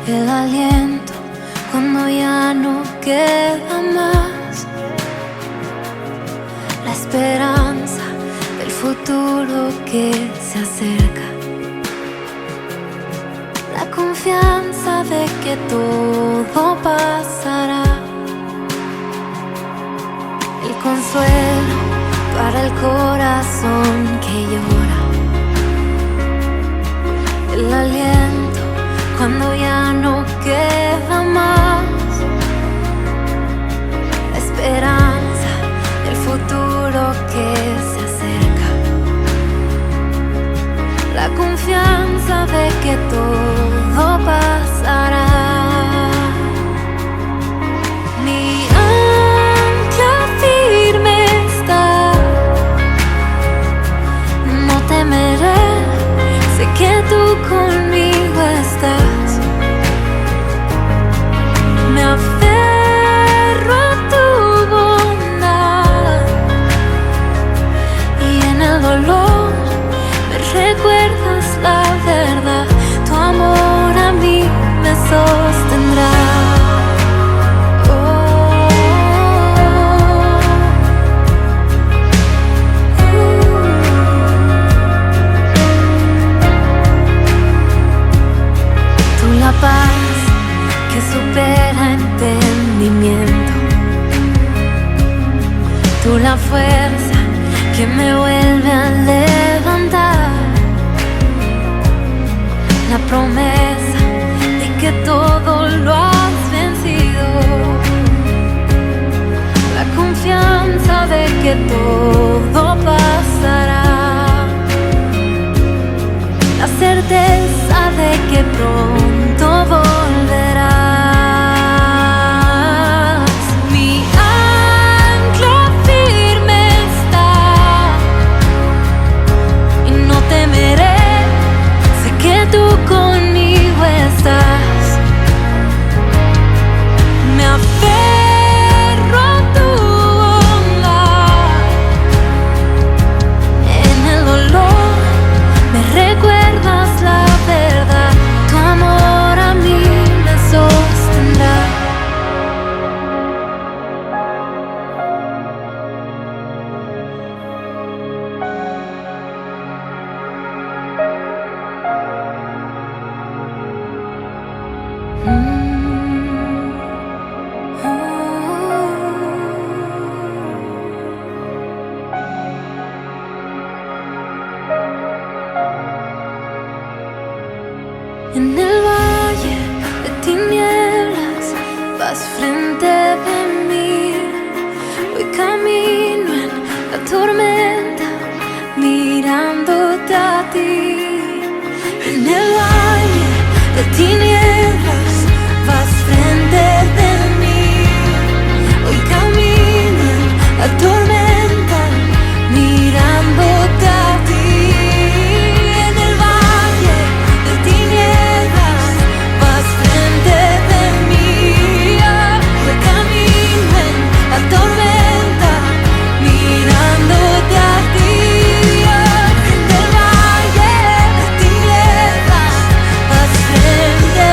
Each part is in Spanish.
el aliento cuando ya no queda más, la esperanza del futuro que se acerca, la confianza de que todo pasará, el consuelo para el corazón que llora, el aliento cuando ya no queda más, la esperanza del futuro que se acerca, la confianza de que todo pasará. Mi ancla firme está, no temeré, sé que tú conmigo estás. Me aferro a tu bondad y en el dolor me recuerdas la verdad. Tu amor a mí me sostendrá. Tú la paz que supera entendimiento, tú la fuerza que me vuelve a levantar, la promesa de que todo lo has vencido, la confianza de que todo pasará, la certeza de que pronto volverás. Mi ancla firme está y no temeré, sé que tú conmigo estás. Me aferro a tu bondad, en el dolor me recuerdas la verdad. Tu amor a mí me sostendrá. En el valle de tinieblas vas frente de mí, voy camino en la tormenta mirándote a ti. En el valle de tinieblas vas frente de mí, voy camino en la tormenta mirándote a ti. En el valle de tinieblas vas frente de mí, voy camino en la tormenta mirándote a ti. En el valle de tinieblas vas frente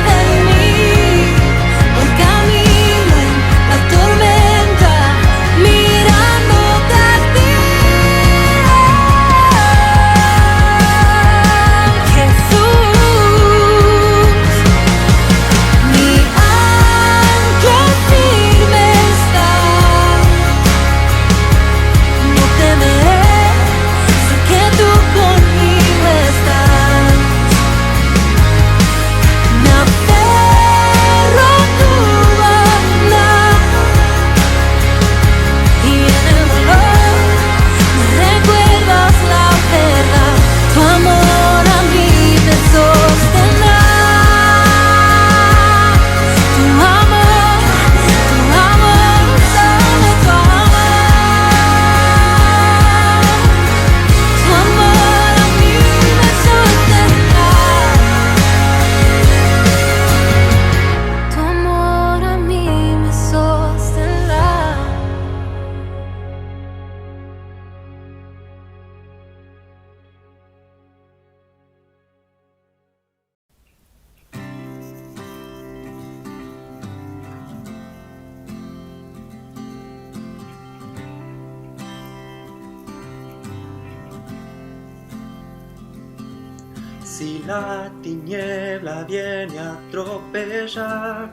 Si la tiniebla viene a atropellar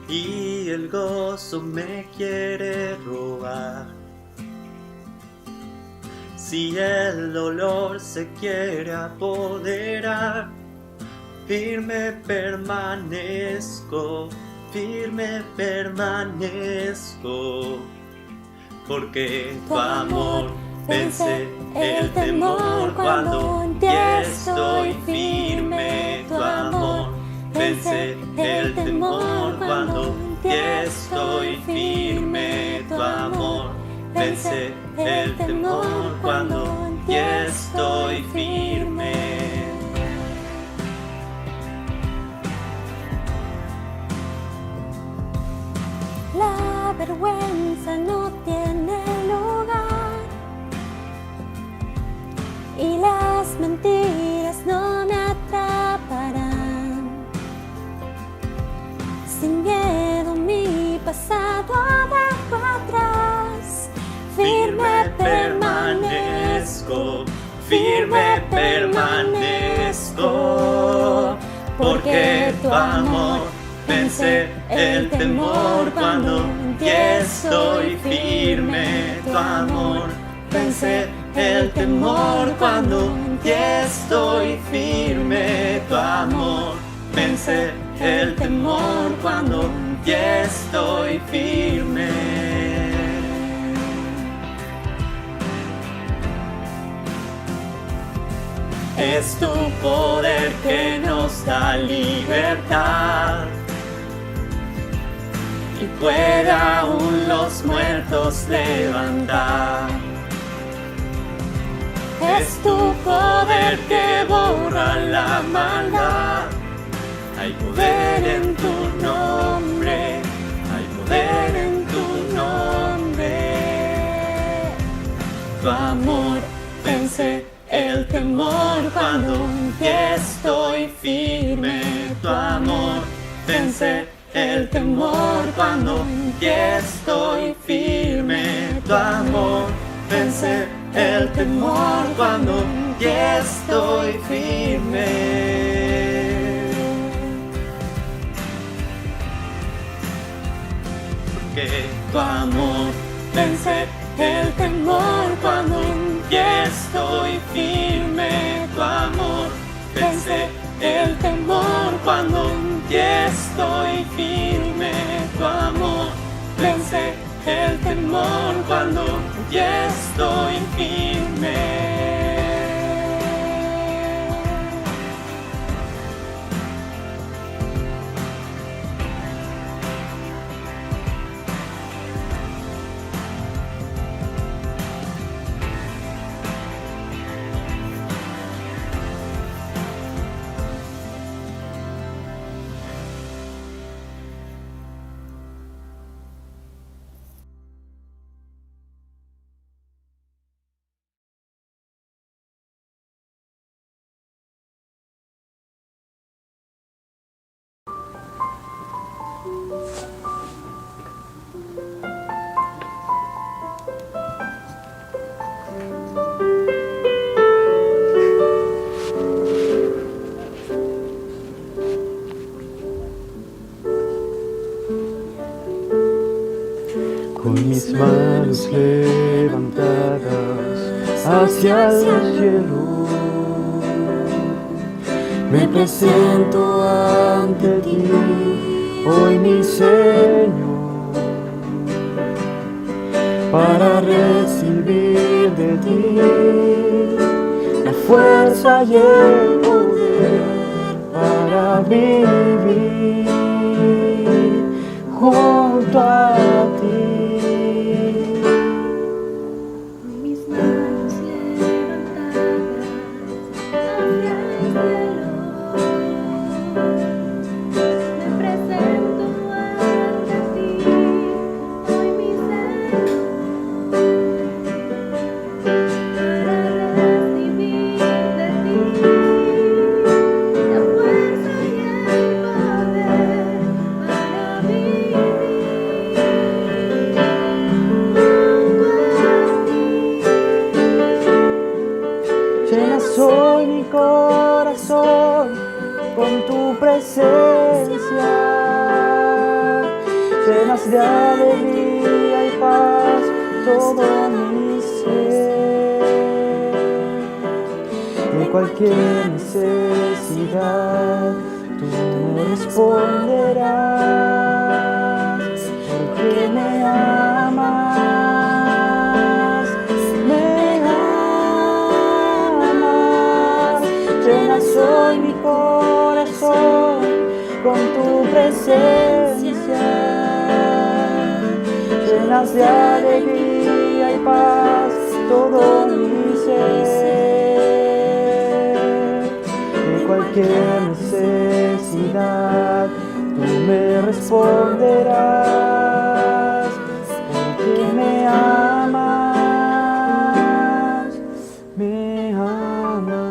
y el gozo me quiere robar, si el dolor se quiere apoderar, firme permanezco, porque tu amor vence el temor cuando en ti estoy firme. Tu amor vence el temor cuando en ti estoy firme. Tu amor vence el temor cuando en ti estoy firme. La vergüenza no tiene lugar y las mentiras no me atraparán. Sin miedo mi pasado dejo atrás. Firme permanezco, firme permanezco, porque tu amor vence el temor cuando en ti estoy firme. Tu amor vence el temor cuando en ti estoy firme. Tu amor vence el temor cuando en ti estoy firme. Es tu poder que nos da libertad y puede aún los muertos levantar. Es tu poder que borra la maldad. Hay poder en tu nombre, hay poder en tu nombre. Tu amor vence el temor cuando en ti estoy firme. Tu amor vence el temor cuando en ti estoy firme. Tu amor vence el temor cuando en ti estoy firme. Porque tu amor vence el temor cuando en ti estoy firme. Tu amor vence el temor cuando en ti estoy firme. Tu amor vence el temor cuando en ti estoy firme. Con mis manos levantadas hacia el cielo, me presento ante ti, hoy mi Señor, para recibir de ti la fuerza y el poder para vivir junto a ti. con tu presencia. Llenas de alegría y paz todo mi ser. De cualquier necesidad tú me responderás, porque me amas, llenas hoy mi corazón con tu presencia, llenas de alegría y paz todo mi ser. De cualquier necesidad tú me responderás, porque me amas, me amas.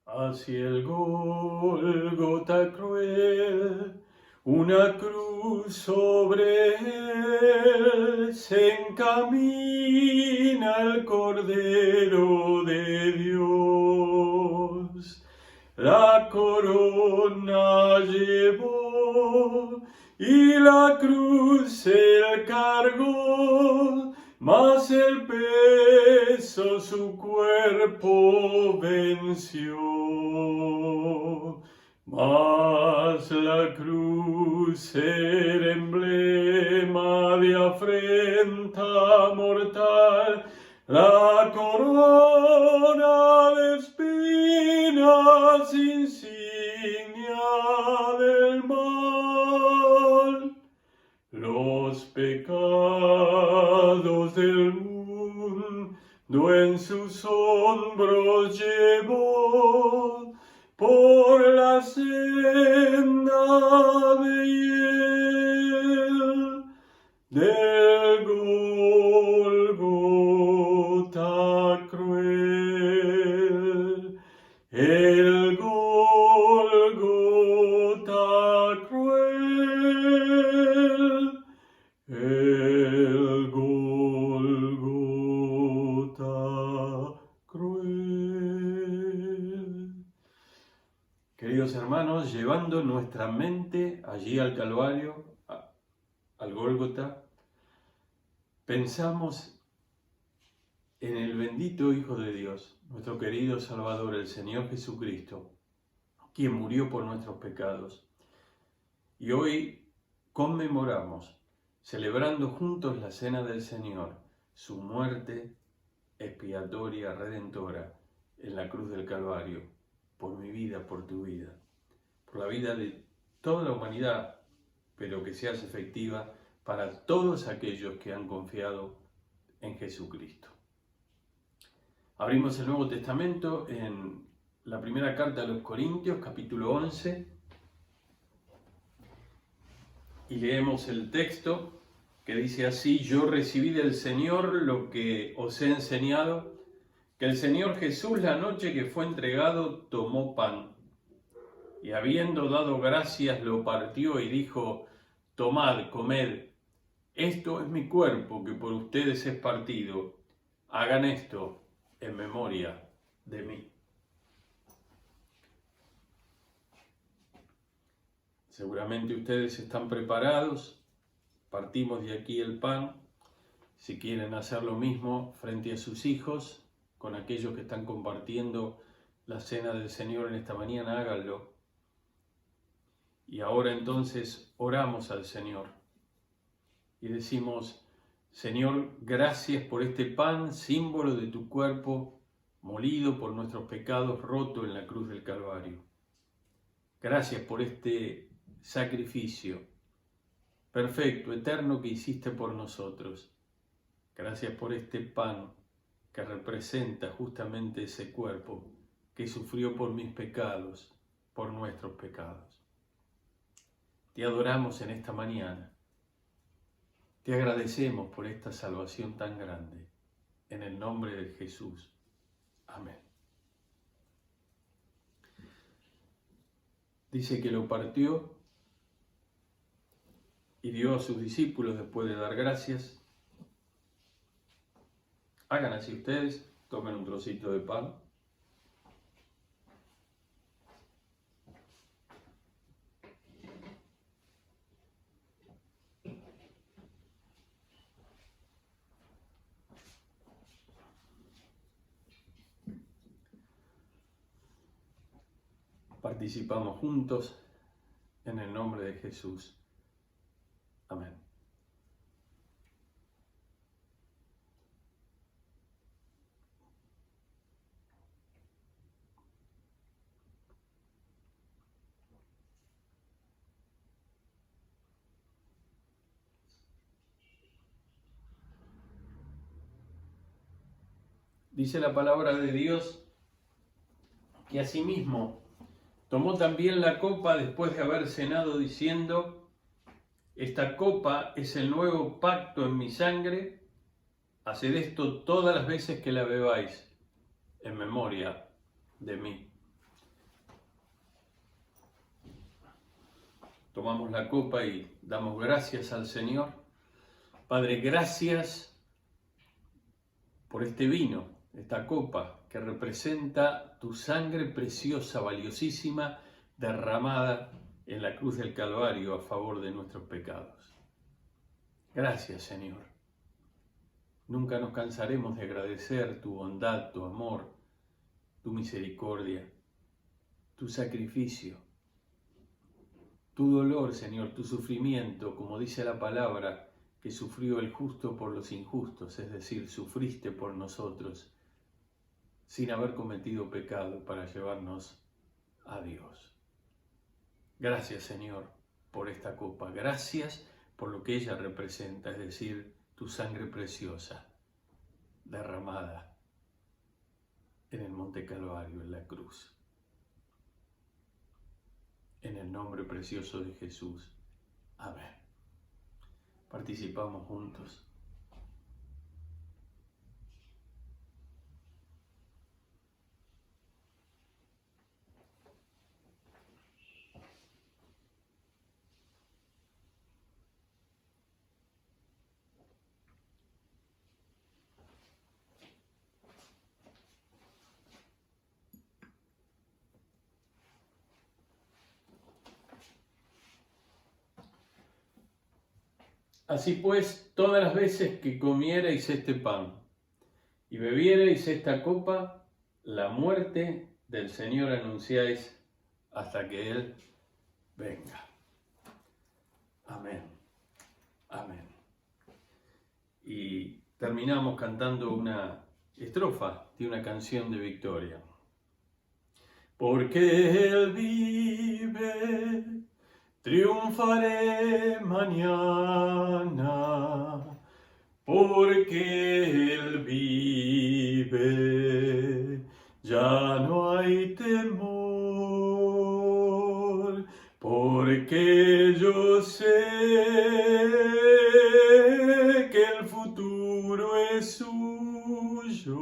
Hacia el Gólgota cruel, una cruz sobre él, se encamina el Cordero de Dios. La corona llevó y la cruz él cargó, mas el peso su cuerpo venció. Mas la cruz era emblema de afrenta mortal, la corona de espinas, insignia del mal. Los pecados del mundo en sus hombros llevó, por la senda de hiel del Gólgota cruel, el Gólgota cruel, el Gólgota cruel. Queridos hermanos, llevando nuestra mente allí al Calvario, al Gólgota, pensamos en el bendito Hijo de Dios, nuestro querido Salvador, el Señor Jesucristo, quien murió por nuestros pecados. Y hoy conmemoramos, celebrando juntos la Cena del Señor, su muerte expiatoria, redentora, en la cruz del Calvario, por mi vida, por tu vida, por la vida de toda la humanidad, pero que se hace efectiva para todos aquellos que han confiado en Jesucristo. Abrimos el Nuevo Testamento en la primera carta a los Corintios, capítulo 11, y leemos el texto que dice así: yo recibí del Señor lo que os he enseñado, que el Señor Jesús, la noche que fue entregado, tomó pan, y habiendo dado gracias lo partió y dijo: tomad, comed, esto es mi cuerpo que por ustedes es partido, hagan esto en memoria de mí. Seguramente ustedes están preparados, partimos de aquí el pan. Si quieren hacer lo mismo frente a sus hijos, con aquellos que están compartiendo la cena del Señor en esta mañana, háganlo. Y ahora entonces oramos al Señor y decimos: Señor, gracias por este pan, símbolo de tu cuerpo, molido por nuestros pecados, roto en la cruz del Calvario. Gracias por este sacrificio perfecto, eterno que hiciste por nosotros. Gracias por este pan que representa justamente ese cuerpo que sufrió por mis pecados, por nuestros pecados. Te adoramos en esta mañana. Te agradecemos por esta salvación tan grande. En el nombre de Jesús. Amén. Dice que lo partió y dio a sus discípulos después de dar gracias. Hagan así ustedes, tomen un trocito de pan. Participamos juntos en el nombre de Jesús. Amén. Dice la palabra de Dios que asimismo tomó también la copa después de haber cenado diciendo: esta copa es el nuevo pacto en mi sangre, haced esto todas las veces que la bebáis, en memoria de mí. Tomamos la copa y damos gracias al Señor. Padre, gracias por este vino, esta copa que representa tu sangre preciosa, valiosísima, derramada en la cruz del Calvario a favor de nuestros pecados. Gracias, Señor. Nunca nos cansaremos de agradecer tu bondad, tu amor, tu misericordia, tu sacrificio, tu dolor, Señor, tu sufrimiento, como dice la palabra, que sufrió el justo por los injustos, es decir, sufriste por nosotros, sin haber cometido pecado para llevarnos a Dios. Gracias, Señor, por esta copa. Gracias por lo que ella representa, es decir, tu sangre preciosa, derramada en el Monte Calvario, en la cruz. En el nombre precioso de Jesús. Amén. Participamos juntos. Así pues, todas las veces que comiereis este pan y bebiereis esta copa, la muerte del Señor anunciáis hasta que Él venga. Amén. Amén. Y terminamos cantando una estrofa de una canción de victoria. Porque Él vive, triunfaré mañana, porque Él vive, ya no hay temor, porque yo sé que el futuro es suyo,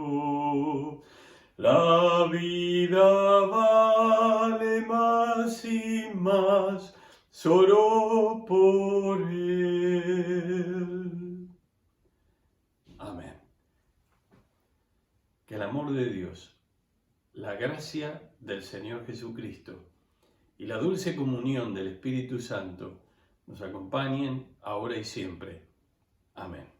la vida vale más y más solo por Él. Amén. Que el amor de Dios, la gracia del Señor Jesucristo y la dulce comunión del Espíritu Santo nos acompañen ahora y siempre. Amén.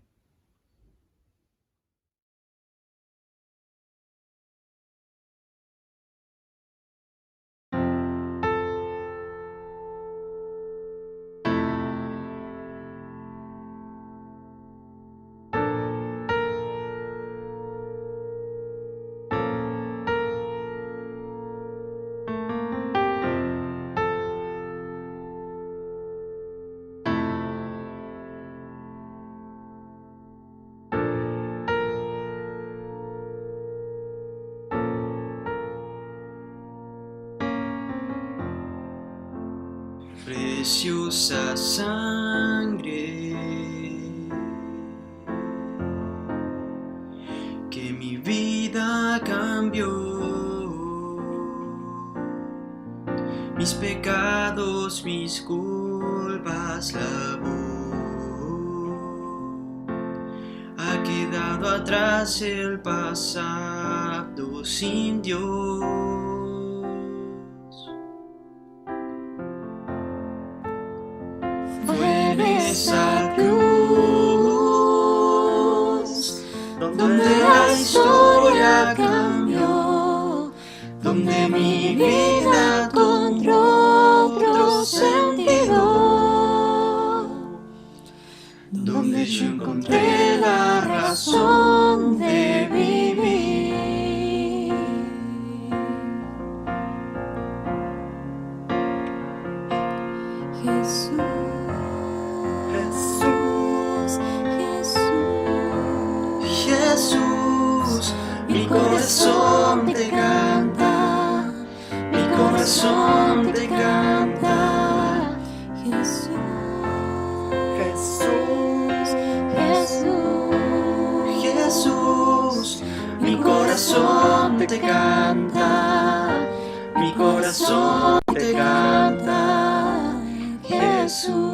Preciosa sangre vida cambió, mis pecados, mis culpas lavó. Ha quedado atrás el pasado sin Dios. Fue en esa cruz donde la historia cambió, donde mi vida encontró otro sentido, donde yo encontré la razón de vivir. Jesús, Jesús, mi corazón te canta, mi corazón te canta. Jesús, Jesús, mi corazón te canta, mi corazón te canta. Jesús.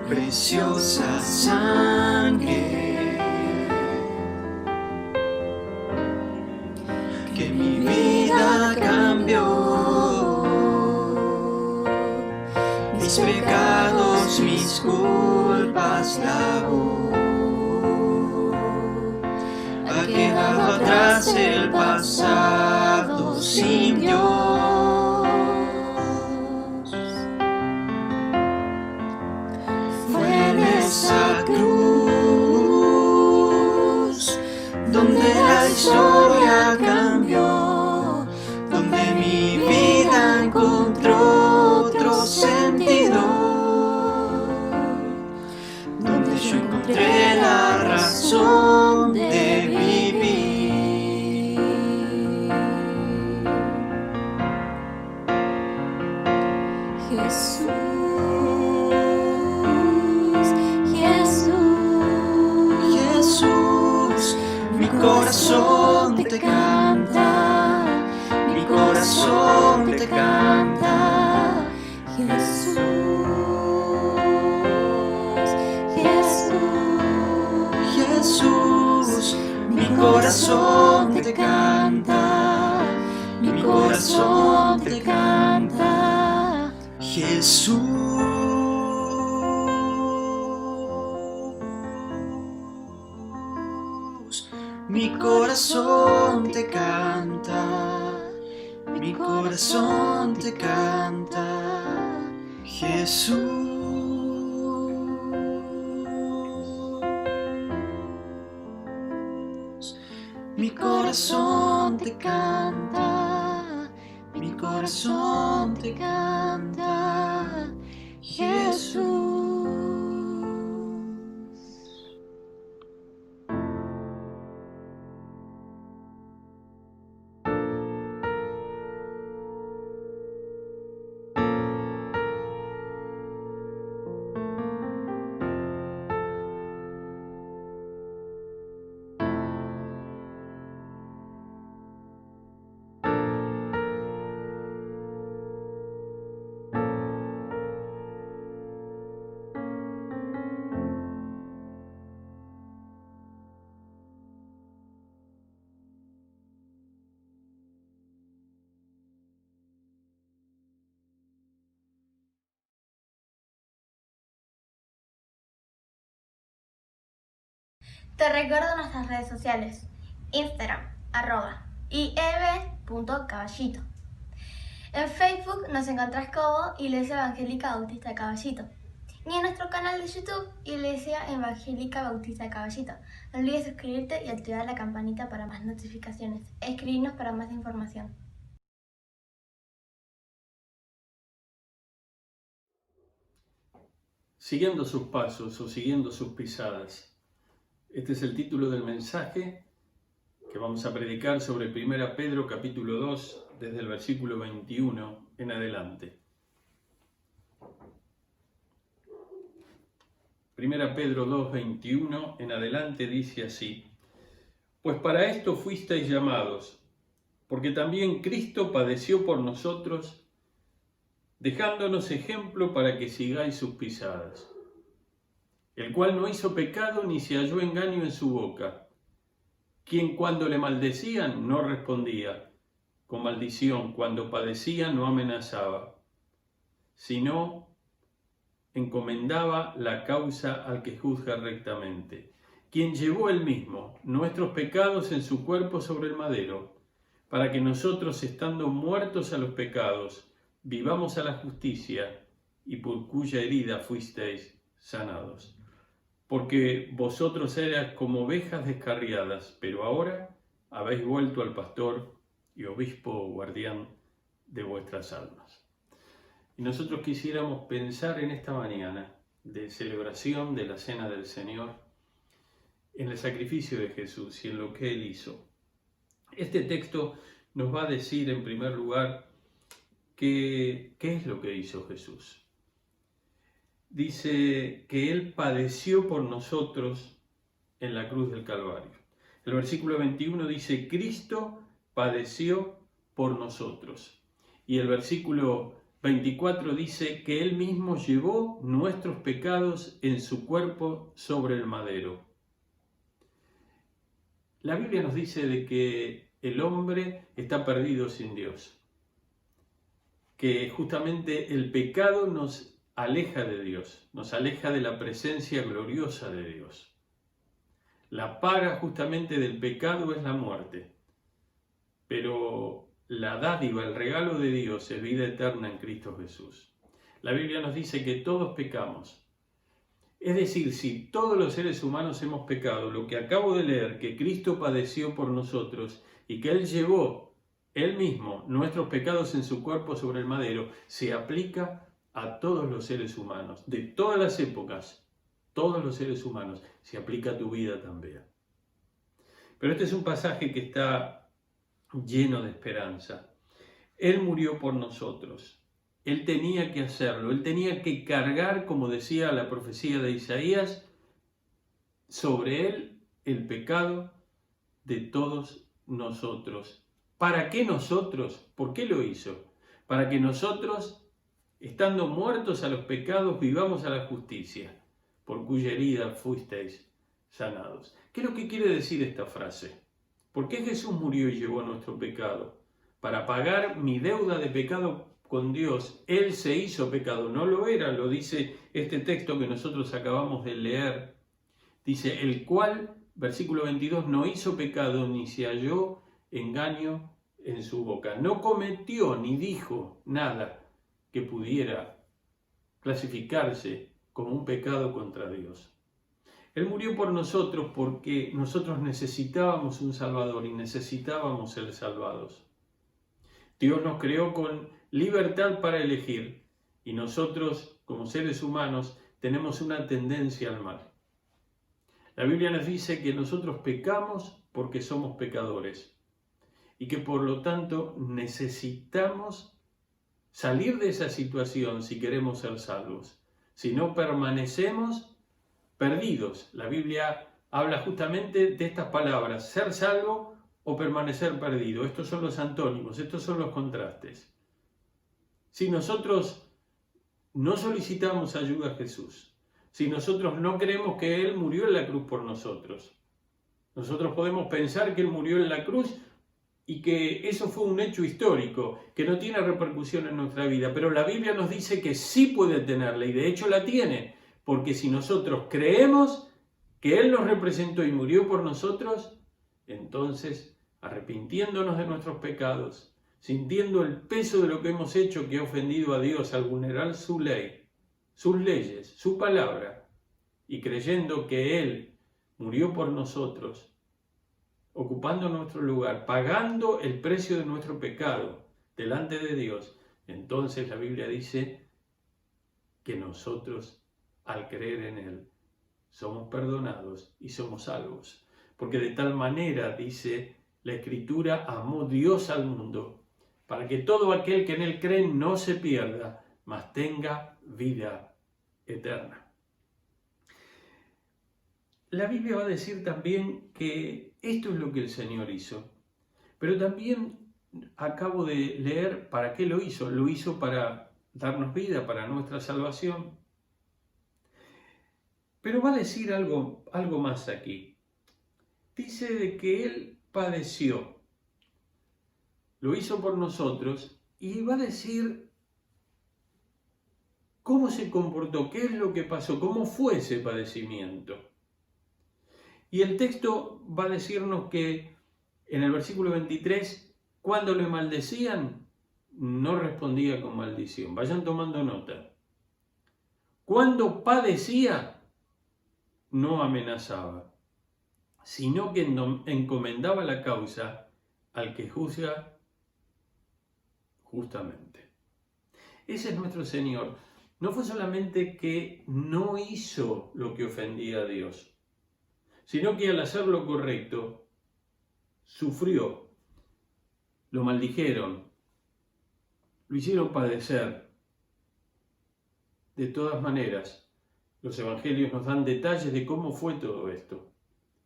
Preciosa sangre que mi vida cambió, mis pecados, mis culpas lavó. Ha quedado atrás el pasado sin Dios. Esa cruz donde la historia cambió, donde mi vida encontró otro sentido, donde yo encontré la razón de vivir. Jesús. Mi corazón te canta, mi corazón te canta. Jesús, Jesús, mi corazón te canta, mi corazón te canta. Jesús. Mi corazón te canta, mi corazón te canta, Jesús. Mi corazón te canta, mi corazón te canta, Jesús. Te recuerdo nuestras redes sociales, Instagram, @ieve.caballito. En Facebook nos encontrás como Iglesia Evangélica Bautista Caballito. y en nuestro canal de YouTube Iglesia Evangélica Bautista de Caballito. No olvides suscribirte y activar la campanita para más notificaciones. Escribirnos para más información. Siguiendo sus pasos o siguiendo sus pisadas. Este es el título del mensaje que vamos a predicar sobre 1 Pedro capítulo 2, desde el versículo 21 en adelante. 1 Pedro 2, 21 en adelante dice así: Pues para esto fuisteis llamados, porque también Cristo padeció por nosotros, dejándonos ejemplo para que sigáis sus pisadas, el cual no hizo pecado ni se halló engaño en su boca, quien cuando le maldecían no respondía, con maldición cuando padecía no amenazaba, sino encomendaba la causa al que juzga rectamente, quien llevó él mismo nuestros pecados en su cuerpo sobre el madero, para que nosotros, estando muertos a los pecados, vivamos a la justicia, y por cuya herida fuisteis sanados. Porque vosotros erais como ovejas descarriadas, pero ahora habéis vuelto al pastor y obispo o guardián de vuestras almas. Y nosotros quisiéramos pensar en esta mañana de celebración de la Cena del Señor, en el sacrificio de Jesús y en lo que Él hizo. Este texto nos va a decir en primer lugar qué es lo que hizo Jesús. Dice que Él padeció por nosotros en la cruz del Calvario. El versículo 21 dice: Cristo padeció por nosotros. Y el versículo 24 dice que Él mismo llevó nuestros pecados en su cuerpo sobre el madero. La Biblia nos dice de que el hombre está perdido sin Dios, que justamente el pecado nos aleja de Dios, nos aleja de la presencia gloriosa de Dios. La paga justamente del pecado es la muerte, pero la dádiva, el regalo de Dios es vida eterna en Cristo Jesús. La Biblia nos dice que todos pecamos. Es decir, si todos los seres humanos hemos pecado, lo que acabo de leer, que Cristo padeció por nosotros y que Él llevó Él mismo nuestros pecados en su cuerpo sobre el madero, se aplica a todos los seres humanos, de todas las épocas, todos los seres humanos, se aplica a tu vida también. Pero este es un pasaje que está lleno de esperanza. Él murió por nosotros. Él tenía que hacerlo. Él tenía que cargar, como decía la profecía de Isaías, sobre Él el pecado de todos nosotros. ¿Para qué nosotros? ¿Por qué lo hizo? Para que nosotros, estando muertos a los pecados, vivamos a la justicia, por cuya herida fuisteis sanados. ¿Qué es lo que quiere decir esta frase? ¿Por qué Jesús murió y llevó nuestro pecado? Para pagar mi deuda de pecado con Dios. Él se hizo pecado, no lo era, lo dice este texto que nosotros acabamos de leer. Dice, el cual, versículo 22, no hizo pecado ni se halló engaño en su boca. No cometió ni dijo nada que pudiera clasificarse como un pecado contra Dios. Él murió por nosotros porque nosotros necesitábamos un Salvador y necesitábamos ser salvados. Dios nos creó con libertad para elegir y nosotros, como seres humanos, tenemos una tendencia al mal. La Biblia nos dice que nosotros pecamos porque somos pecadores y que por lo tanto necesitamos salir de esa situación si queremos ser salvos. Si no, permanecemos perdidos. La Biblia habla justamente de estas palabras: ser salvo o permanecer perdido. Estos son los antónimos, estos son los contrastes. Si nosotros no solicitamos ayuda a Jesús, si nosotros no creemos que Él murió en la cruz por nosotros, nosotros podemos pensar que Él murió en la cruz y que eso fue un hecho histórico, que no tiene repercusión en nuestra vida, pero la Biblia nos dice que sí puede tenerla, y de hecho la tiene, porque si nosotros creemos que Él nos representó y murió por nosotros, entonces, arrepintiéndonos de nuestros pecados, sintiendo el peso de lo que hemos hecho que ha ofendido a Dios al vulnerar su ley, sus leyes, su palabra, y creyendo que Él murió por nosotros, ocupando nuestro lugar, pagando el precio de nuestro pecado delante de Dios, entonces la Biblia dice que nosotros, al creer en Él, somos perdonados y somos salvos. Porque de tal manera, dice la Escritura, amó Dios al mundo, para que todo aquel que en Él cree no se pierda, mas tenga vida eterna. La Biblia va a decir también que esto es lo que el Señor hizo, pero también acabo de leer para qué lo hizo. Lo hizo para darnos vida, para nuestra salvación. Pero va a decir algo más aquí. Dice de que Él padeció, lo hizo por nosotros, y va a decir cómo se comportó, qué es lo que pasó, cómo fue ese padecimiento. Y el texto va a decirnos que en el versículo 23, cuando le maldecían, no respondía con maldición. Vayan tomando nota. Cuando padecía, no amenazaba, sino que encomendaba la causa al que juzga justamente. Ese es nuestro Señor. No fue solamente que no hizo lo que ofendía a Dios, sino que al hacer lo correcto, sufrió, lo maldijeron, lo hicieron padecer. De todas maneras, los evangelios nos dan detalles de cómo fue todo esto.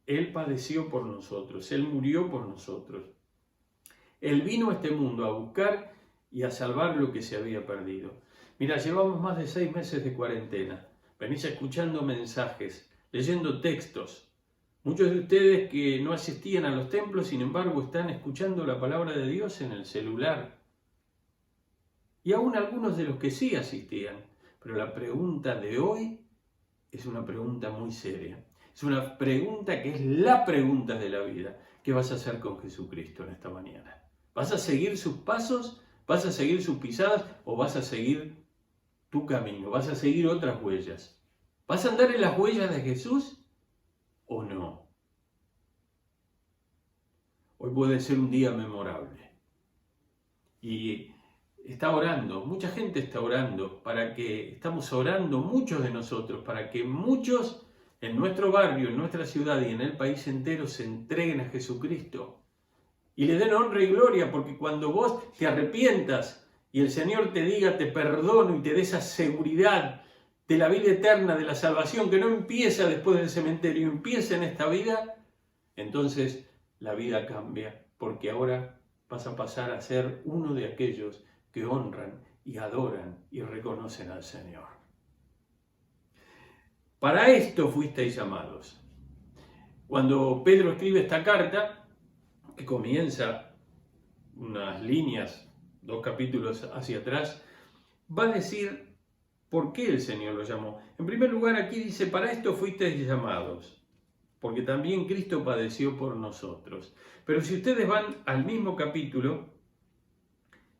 Él padeció por nosotros, Él murió por nosotros. Él vino a este mundo a buscar y a salvar lo que se había perdido. Mira, llevamos más de 6 meses de cuarentena. Venís escuchando mensajes, leyendo textos. Muchos de ustedes que no asistían a los templos, sin embargo, están escuchando la palabra de Dios en el celular. Y aún algunos de los que sí asistían. Pero la pregunta de hoy es una pregunta muy seria. Es una pregunta que es la pregunta de la vida. ¿Qué vas a hacer con Jesucristo en esta mañana? ¿Vas a seguir sus pasos? ¿Vas a seguir sus pisadas? ¿O vas a seguir tu camino? ¿Vas a seguir otras huellas? ¿Vas a andar en las huellas de Jesús o no? Hoy puede ser un día memorable. Y está orando, mucha gente está orando, estamos orando muchos de nosotros, para que muchos en nuestro barrio, en nuestra ciudad y en el país entero se entreguen a Jesucristo y le den honra y gloria, porque cuando vos te arrepientas y el Señor te diga te perdono y te dé esa seguridad de la vida eterna, de la salvación, que no empieza después del cementerio, empieza en esta vida, entonces la vida cambia, porque ahora vas a pasar a ser uno de aquellos que honran y adoran y reconocen al Señor. Para esto fuisteis llamados. Cuando Pedro escribe esta carta, que comienza unas líneas, 2 capítulos hacia atrás, va a decir por qué el Señor lo llamó. En primer lugar, aquí dice, para esto fuisteis llamados, porque también Cristo padeció por nosotros. Pero si ustedes van al mismo capítulo,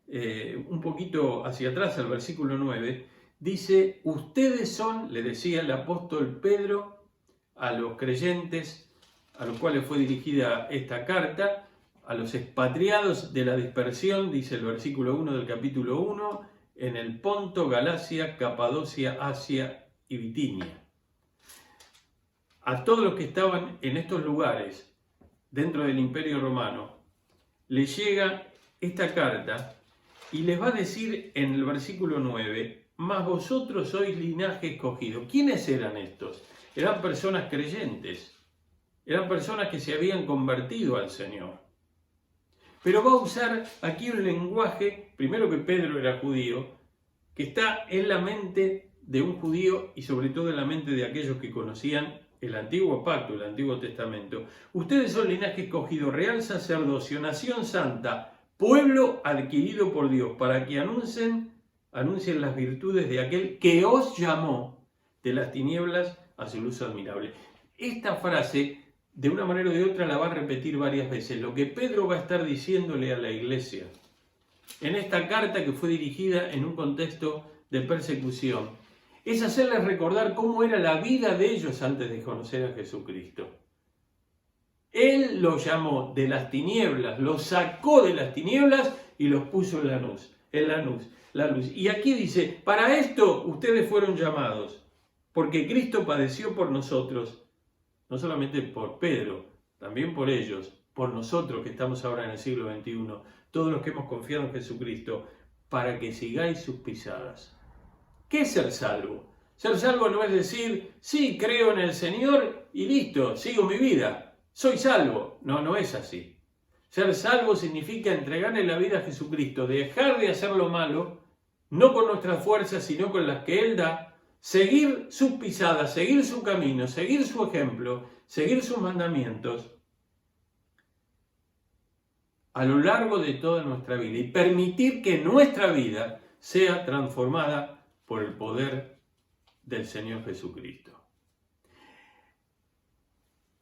un poquito hacia atrás, al versículo 9, dice, ustedes son, le decía el apóstol Pedro a los creyentes a los cuales fue dirigida esta carta, a los expatriados de la dispersión, dice el versículo 1 del capítulo 1, en el Ponto, Galacia, Capadocia, Asia y Bitinia. A todos los que estaban en estos lugares, dentro del Imperio Romano, les llega esta carta y les va a decir en el versículo 9, mas vosotros sois linaje escogido. ¿Quiénes eran estos? Eran personas creyentes, eran personas que se habían convertido al Señor. Pero va a usar aquí un lenguaje, primero que Pedro era judío, que está en la mente de un judío y sobre todo en la mente de aquellos que conocían el Antiguo Pacto, el Antiguo Testamento. Ustedes son linaje escogido, real sacerdocio, nación santa, pueblo adquirido por Dios, para que anuncien las virtudes de aquel que os llamó de las tinieblas a su luz admirable. Esta frase, de una manera o de otra, la va a repetir varias veces. Lo que Pedro va a estar diciéndole a la iglesia en esta carta que fue dirigida en un contexto de persecución, Es hacerles recordar cómo era la vida de ellos antes de conocer a Jesucristo. Él los llamó de las tinieblas, los sacó de las tinieblas y los puso en la luz. Y aquí dice, para esto ustedes fueron llamados, porque Cristo padeció por nosotros, no solamente por Pedro, también por ellos, por nosotros que estamos ahora en el siglo XXI, todos los que hemos confiado en Jesucristo, para que sigáis sus pisadas. ¿Qué es ser salvo? Ser salvo no es decir, sí, creo en el Señor y listo, sigo mi vida, soy salvo. No, no es así. Ser salvo significa entregarle la vida a Jesucristo, dejar de hacer lo malo, no con nuestras fuerzas, sino con las que Él da, seguir sus pisadas, seguir su camino, seguir su ejemplo, seguir sus mandamientos a lo largo de toda nuestra vida y permitir que nuestra vida sea transformada por el poder del Señor Jesucristo.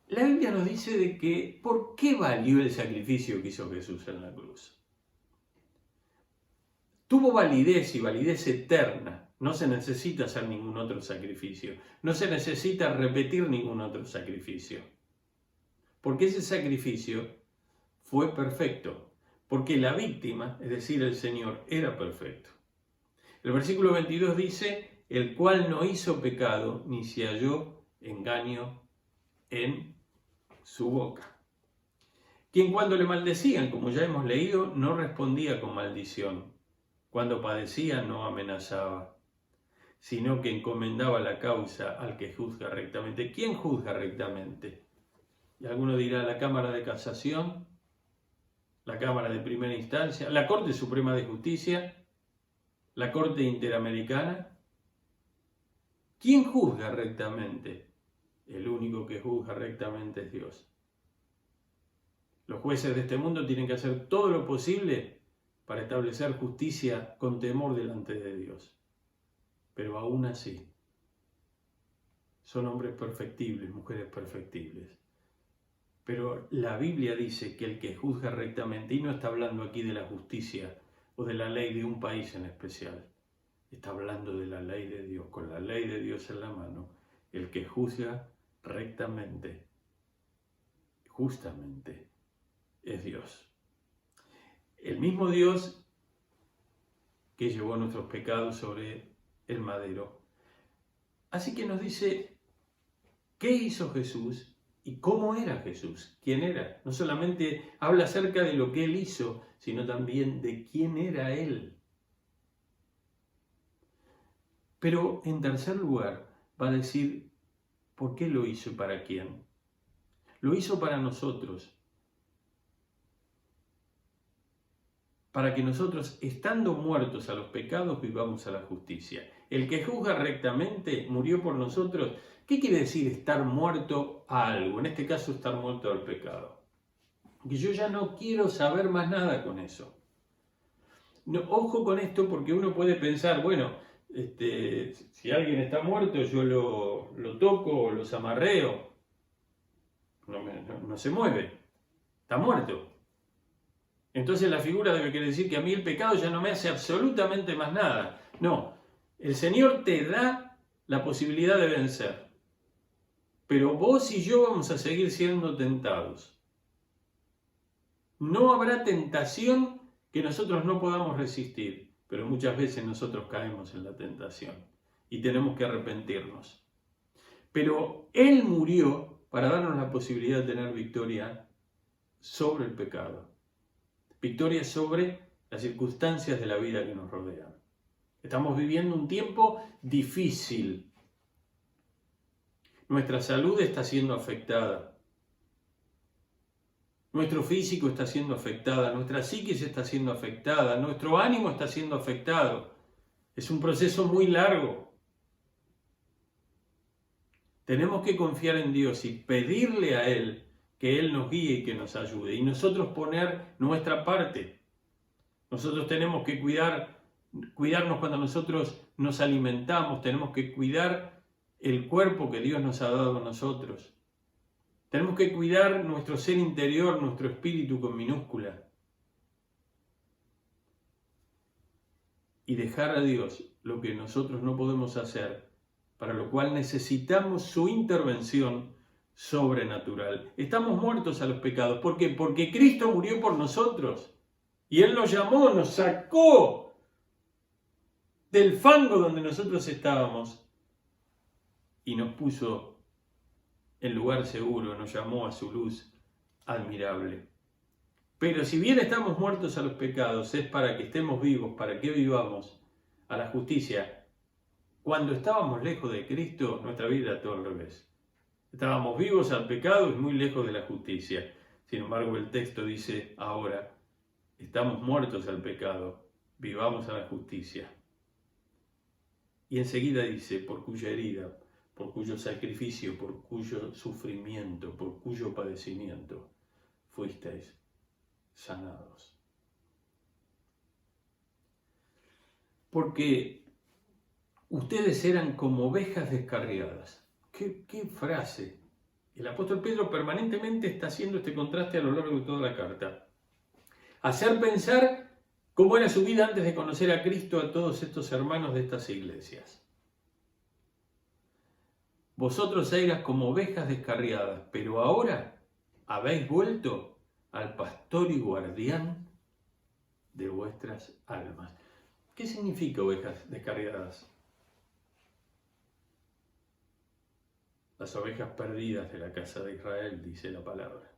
La Biblia nos dice de que ¿por qué valió el sacrificio que hizo Jesús en la cruz? Tuvo validez y validez eterna. No se necesita hacer ningún otro sacrificio. No se necesita repetir ningún otro sacrificio. Porque ese sacrificio fue perfecto. Porque la víctima, es decir, el Señor, era perfecto. El versículo 22 dice, el cual no hizo pecado, ni se halló engaño en su boca. Quien cuando le maldecían, como ya hemos leído, no respondía con maldición. Cuando padecía no amenazaba, sino que encomendaba la causa al que juzga rectamente. ¿Quién juzga rectamente? Y alguno dirá, la Cámara de Casación, la Cámara de Primera Instancia, la Corte Suprema de Justicia, la Corte Interamericana. ¿Quién juzga rectamente? El único que juzga rectamente es Dios. Los jueces de este mundo tienen que hacer todo lo posible para establecer justicia con temor delante de Dios. Pero aún así, son hombres perfectibles, mujeres perfectibles. Pero la Biblia dice que el que juzga rectamente, y no está hablando aquí de la justicia o de la ley de un país en especial, está hablando de la ley de Dios, con la ley de Dios en la mano, el que juzga rectamente, justamente, es Dios. El mismo Dios que llevó nuestros pecados sobre el madero. Así que nos dice, ¿qué hizo Jesús y cómo era Jesús? ¿Quién era? No solamente habla acerca de lo que Él hizo, sino también de quién era Él. Pero en tercer lugar va a decir, ¿por qué lo hizo y para quién? Lo hizo para nosotros. Para que nosotros, estando muertos a los pecados, vivamos a la justicia. El que juzga rectamente murió por nosotros. ¿Qué quiere decir estar muerto a algo? En este caso, estar muerto al pecado. Que yo ya no quiero saber más nada con eso. No, ojo con esto, porque uno puede pensar, bueno, si alguien está muerto, yo lo toco o lo zamarreo. No se mueve. Está muerto. Entonces la figura debe querer decir que a mí el pecado ya no me hace absolutamente más nada. No, el Señor te da la posibilidad de vencer. Pero vos y yo vamos a seguir siendo tentados. No habrá tentación que nosotros no podamos resistir, pero muchas veces nosotros caemos en la tentación y tenemos que arrepentirnos. Pero Él murió para darnos la posibilidad de tener victoria sobre el pecado. Victoria sobre las circunstancias de la vida que nos rodean. Estamos viviendo un tiempo difícil. Nuestra salud está siendo afectada. Nuestro físico está siendo afectada. Nuestra psiquis está siendo afectada. Nuestro ánimo está siendo afectado. Es un proceso muy largo. Tenemos que confiar en Dios y pedirle a Él que Él nos guíe y que nos ayude. Y nosotros poner nuestra parte. Nosotros tenemos que cuidarnos cuando nosotros nos alimentamos. Tenemos que cuidar el cuerpo que Dios nos ha dado a nosotros. Tenemos que cuidar nuestro ser interior, nuestro espíritu con minúscula. Y dejar a Dios lo que nosotros no podemos hacer para lo cual necesitamos su intervención sobrenatural. Estamos muertos a los pecados. ¿Por qué? Porque Cristo murió por nosotros. Y Él nos llamó, nos sacó del fango donde nosotros estábamos y nos puso en lugar seguro, nos llamó a su luz admirable. Pero si bien estamos muertos a los pecados, es para que estemos vivos, para que vivamos a la justicia. Cuando estábamos lejos de Cristo, nuestra vida era todo al revés. Estábamos vivos al pecado y muy lejos de la justicia. Sin embargo, el texto dice ahora, estamos muertos al pecado, vivamos a la justicia. Y enseguida dice, por cuya herida, por cuyo sacrificio, por cuyo sufrimiento, por cuyo padecimiento, fuisteis sanados. Porque ustedes eran como ovejas descarriadas. ¿Qué frase? El apóstol Pedro permanentemente está haciendo este contraste a lo largo de toda la carta. Hacer pensar cómo era su vida antes de conocer a Cristo a todos estos hermanos de estas iglesias. Vosotros eras como ovejas descarriadas, pero ahora habéis vuelto al pastor y guardián de vuestras almas. ¿Qué significa ovejas descarriadas? Las ovejas perdidas de la casa de Israel, dice la palabra.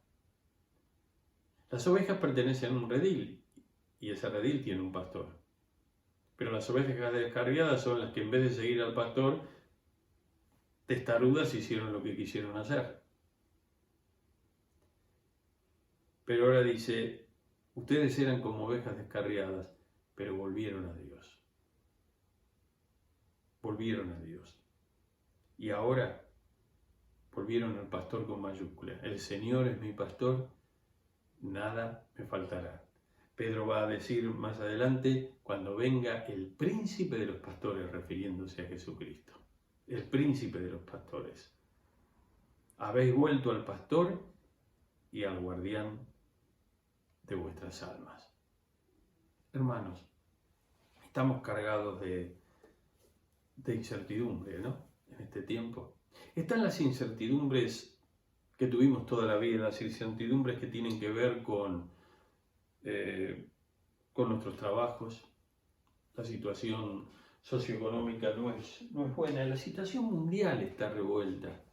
Las ovejas pertenecen a un redil y ese redil tiene un pastor. Pero las ovejas descarriadas son las que en vez de seguir al pastor, testarudas hicieron lo que quisieron hacer. Pero ahora dice, ustedes eran como ovejas descarriadas, pero volvieron a Dios. Volvieron a Dios. Y ahora volvieron al pastor con mayúscula. El Señor es mi pastor, nada me faltará. Pedro va a decir más adelante, cuando venga el príncipe de los pastores, refiriéndose a Jesucristo. El príncipe de los pastores. Habéis vuelto al pastor y al guardián de vuestras almas. Hermanos, estamos cargados de incertidumbre, ¿no? En este tiempo. Están las incertidumbres que tuvimos toda la vida, las incertidumbres que tienen que ver con nuestros trabajos. La situación socioeconómica no es buena, la situación mundial está revuelta,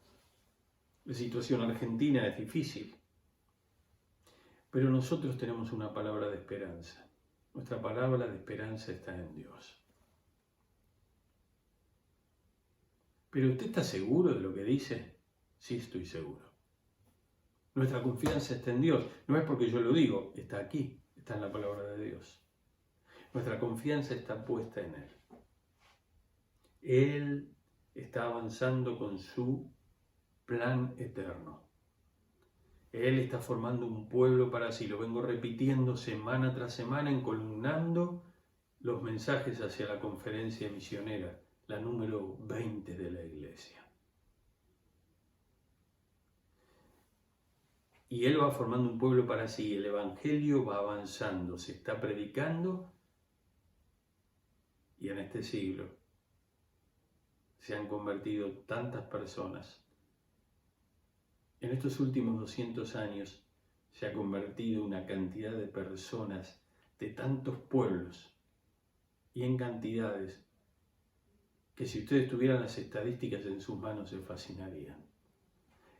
la situación argentina es difícil, pero nosotros tenemos una palabra de esperanza. Nuestra palabra de esperanza está en Dios. ¿Pero usted está seguro de lo que dice? Sí, estoy seguro. Nuestra confianza está en Dios. No es porque yo lo digo, está aquí, está en la palabra de Dios. Nuestra confianza está puesta en Él. Él está avanzando con su plan eterno. Él está formando un pueblo para sí. Lo vengo repitiendo semana tras semana, encolumnando los mensajes hacia la conferencia misionera, la número 20 de la iglesia. Y Él va formando un pueblo para sí. El Evangelio va avanzando, se está predicando. Y en este siglo se han convertido tantas personas. En estos últimos 200 años se ha convertido una cantidad de personas de tantos pueblos y en cantidades que si ustedes tuvieran las estadísticas en sus manos se fascinarían.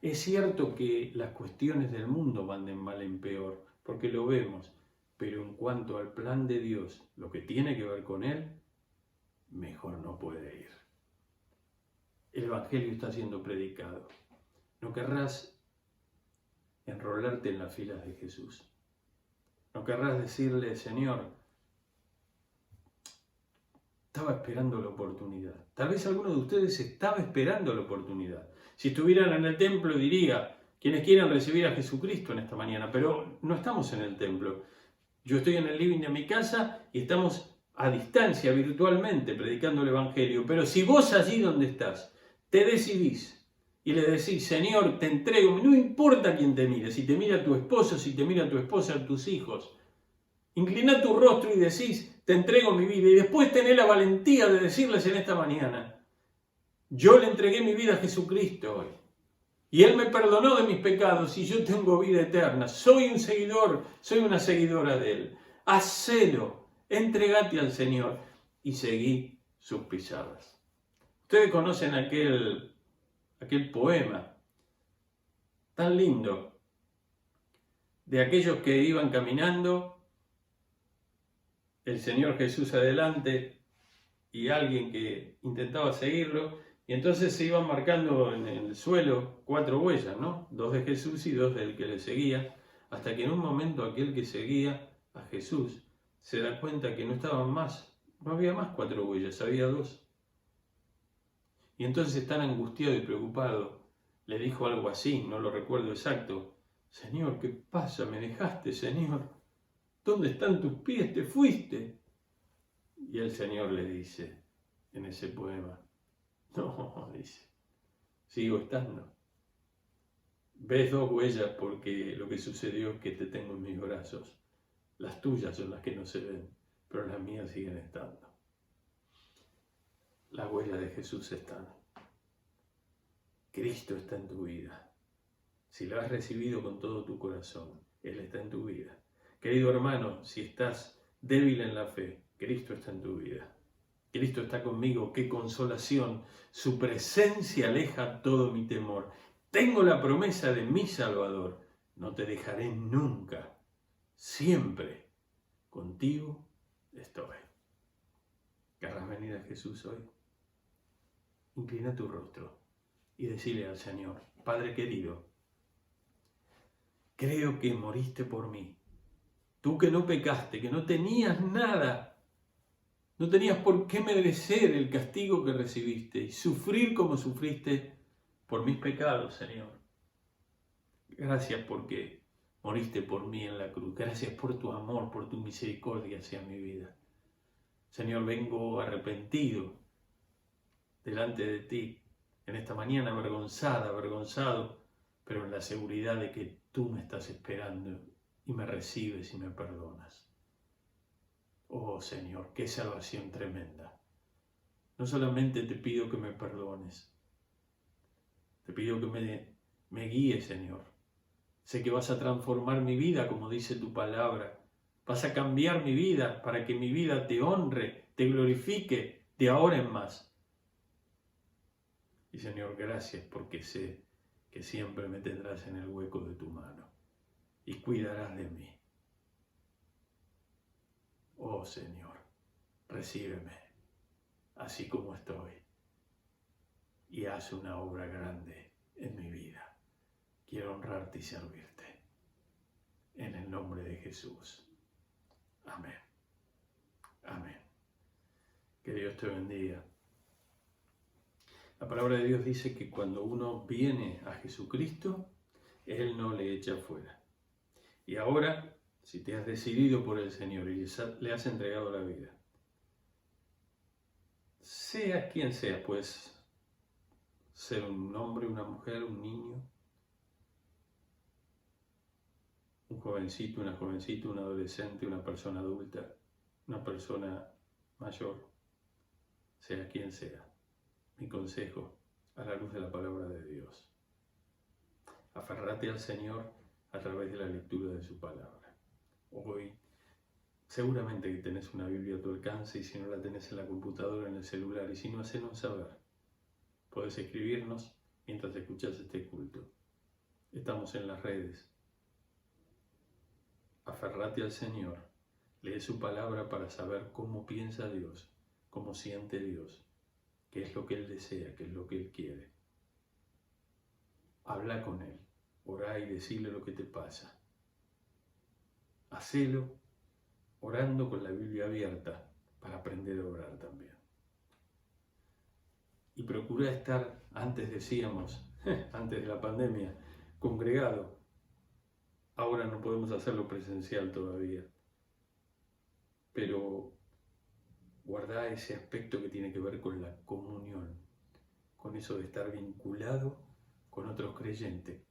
Es cierto que las cuestiones del mundo van de mal en peor, porque lo vemos, pero en cuanto al plan de Dios, lo que tiene que ver con Él, mejor no puede ir. El Evangelio está siendo predicado. No querrás enrolarte en las filas de Jesús. No querrás decirle, Señor, estaba esperando la oportunidad. Tal vez alguno de ustedes estaba esperando la oportunidad. Si estuvieran en el templo diría, quienes quieran recibir a Jesucristo en esta mañana, pero no estamos en el templo. Yo estoy en el living de mi casa y estamos a distancia, virtualmente, predicando el Evangelio. Pero si vos allí donde estás, te decidís y le decís, Señor, te entrego, no importa quién te mire, si te mira tu esposo, si te mira tu esposa, tus hijos, inclina tu rostro y decís, te entrego mi vida, y después tenés la valentía de decirles en esta mañana, Yo le entregué mi vida a Jesucristo hoy. Y Él me perdonó de mis pecados y yo tengo vida eterna. Soy un seguidor, soy una seguidora de Él. Hacelo, entregate al Señor y seguí sus pisadas. Ustedes conocen aquel poema tan lindo de aquellos que iban caminando, el Señor Jesús adelante y alguien que intentaba seguirlo, y entonces se iban marcando en el suelo 4 huellas, ¿no? 2 de Jesús y 2 del que le seguía, hasta que en un momento aquel que seguía a Jesús se da cuenta que no había más 4 huellas, había 2. Y entonces, tan angustiado y preocupado, le dijo algo así, no lo recuerdo exacto: Señor, ¿qué pasa? ¿Me dejaste, Señor? ¿Dónde están tus pies? ¿Te fuiste? Y el Señor le dice en ese poema: no, dice, sigo estando. Ves 2 huellas porque lo que sucedió es que te tengo en mis brazos. Las tuyas son las que no se ven, pero las mías siguen estando. Las huellas de Jesús están. Cristo está en tu vida. Si lo has recibido con todo tu corazón, Él está en tu vida. Querido hermano, si estás débil en la fe, Cristo está en tu vida. Cristo está conmigo, qué consolación. Su presencia aleja todo mi temor. Tengo la promesa de mi Salvador. No te dejaré nunca. Siempre contigo estoy. ¿Querrás venir a Jesús hoy? Inclina tu rostro y decile al Señor: Padre querido, creo que moriste por mí. Tú que no pecaste, que no tenías nada, no tenías por qué merecer el castigo que recibiste y sufrir como sufriste por mis pecados, Señor. Gracias porque moriste por mí en la cruz. Gracias por tu amor, por tu misericordia hacia mi vida. Señor, vengo arrepentido delante de ti en esta mañana, avergonzado, pero en la seguridad de que tú me estás esperando y me recibes y me perdonas. Oh Señor, qué salvación tremenda. No solamente te pido que me perdones, te pido que me guíes, Señor. Sé que vas a transformar mi vida, como dice tu palabra. Vas a cambiar mi vida para que mi vida te honre, te glorifique de ahora en más. Y Señor, gracias porque sé que siempre me tendrás en el hueco de tu mano y cuidarás de mí. Oh Señor, recíbeme así como estoy y haz una obra grande en mi vida. Quiero honrarte y servirte. En el nombre de Jesús. Amén. Amén. Que Dios te bendiga. La palabra de Dios dice que cuando uno viene a Jesucristo, Él no le echa fuera. Y ahora, si te has decidido por el Señor y le has entregado la vida, seas quien seas, puedes ser un hombre, una mujer, un niño, un jovencito, una jovencita, un adolescente, una persona adulta, una persona mayor, sea quien sea. Mi consejo, a la luz de la palabra de Dios: aferrate al Señor a través de la lectura de su palabra. Hoy, seguramente que tenés una Biblia a tu alcance, y si no la tenés en la computadora, en el celular, y si no, hacenos saber. Podés escribirnos mientras escuchás este culto. Estamos en las redes. Aferrate al Señor. Lee su palabra para saber cómo piensa Dios, cómo siente Dios, qué es lo que Él desea, qué es lo que Él quiere. Habla con Él, orá y decile lo que te pasa. Hacelo orando con la Biblia abierta para aprender a orar también. Y procura estar, antes decíamos, antes de la pandemia, congregado. Ahora no podemos hacerlo presencial todavía, pero guarda ese aspecto que tiene que ver con la comunión, con eso de estar vinculado con otros creyentes,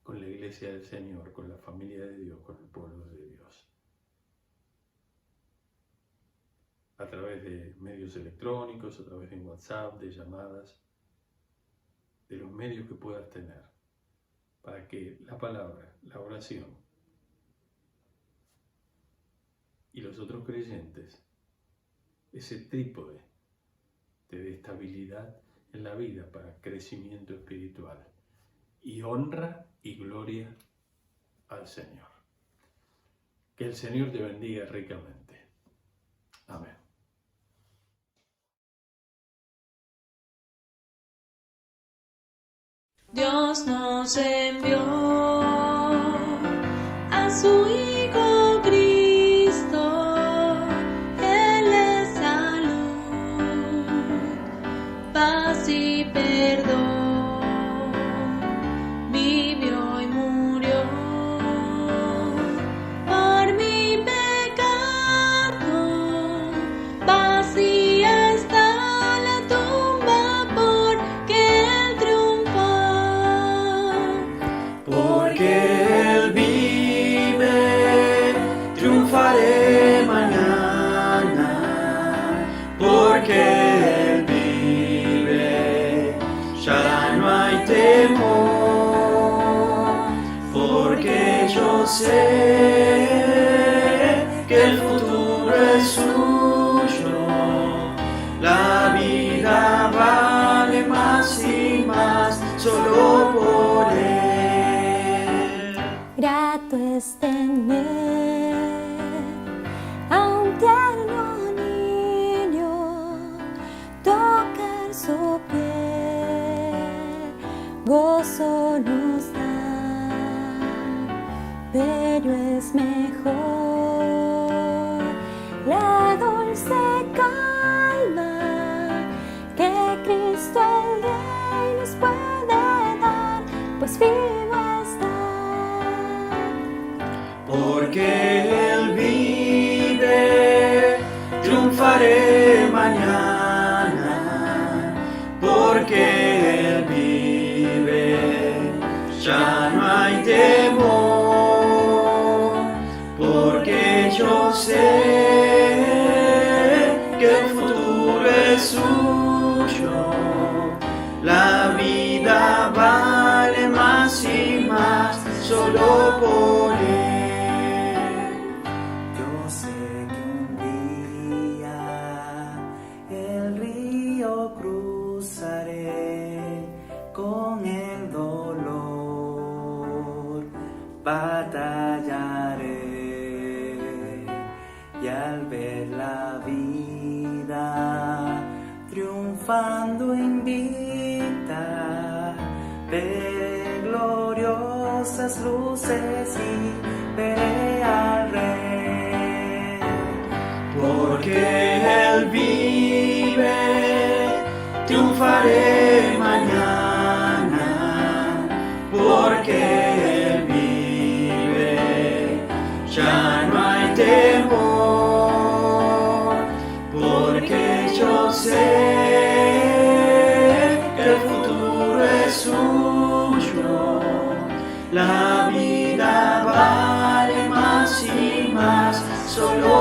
con la iglesia del Señor, con la familia de Dios, con el pueblo de Dios. A través de medios electrónicos, a través de WhatsApp, de llamadas, de los medios que puedas tener para que la palabra, la oración y los otros creyentes, ese trípode, te dé estabilidad en la vida para crecimiento espiritual y honra y gloria al Señor. Que el Señor te bendiga ricamente. Amén. Dios nos envió a su Hijo Cristo, Él es salud, paz y perdón, vivió y murió por mi pecado, vacía está la tumba porque Él triunfó. Porque Él vive, triunfaré mañana. Porque Él vive, ya no hay temor. Porque yo sé que el futuro es suyo. La vida vale más y más solo por Él. Grato es tener a un tierno niño, tocar su piel, gozo nos da, pero es mejor la dulce calma que Cristo el Rey nos puede dar, pues vivo está. Porque Él vive, triunfaré mañana. Porque Él vive, ya no hay temor. Porque yo sé que el futuro es suyo. La vida vale más y más solo por Él. Yo sé que un día el río cruzaré, con el dolor batallaré, y al ver la vida triunfando invita, veré gloriosas luces y veré al Rey. Porque Él vive, triunfaré mañana. Porque Él vive, ya no hay temor. Porque yo sé que el futuro es suyo. La vida vale más y más solo